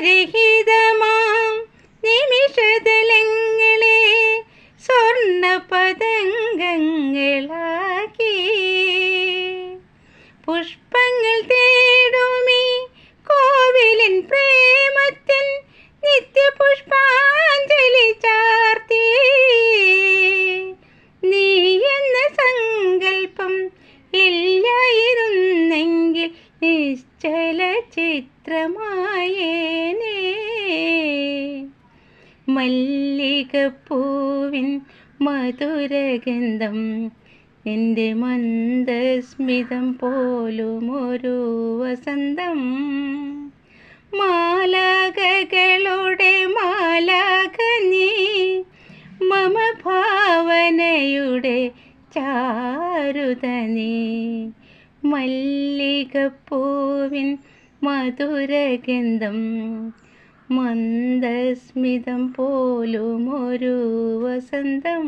പരിഹിതമാം നിമിഷതലങ്ങളെ സ്വർണ്ണ പതംഗങ്ങളാക്കി പുഷ്പങ്ങൾ തേടുമീ കോവിലിൻ പ്രേമത്തിൻ നിത്യപുഷ്പാഞ്ജലി ചാർത്തി. നീ എന്ന സങ്കല്പം ഇല്ലായിരുന്നെങ്കിൽ നിശ്ചല ചിത്രമായേനേ. മല്ലികപ്പൂവിൻ മധുരഗന്ധം എൻ്റെ മന്ദസ്മിതം പോലുമൊരു വസന്തം. മാലാഖകളുടെ മാലാഖ നീ, മമ ഭാവനയുടെ ചാരുത നീ. മല്ലികപ്പൂവിൻ മധുരഗന്ധം മന്ദസ്മിതം പോലുമൊരു വസന്തം.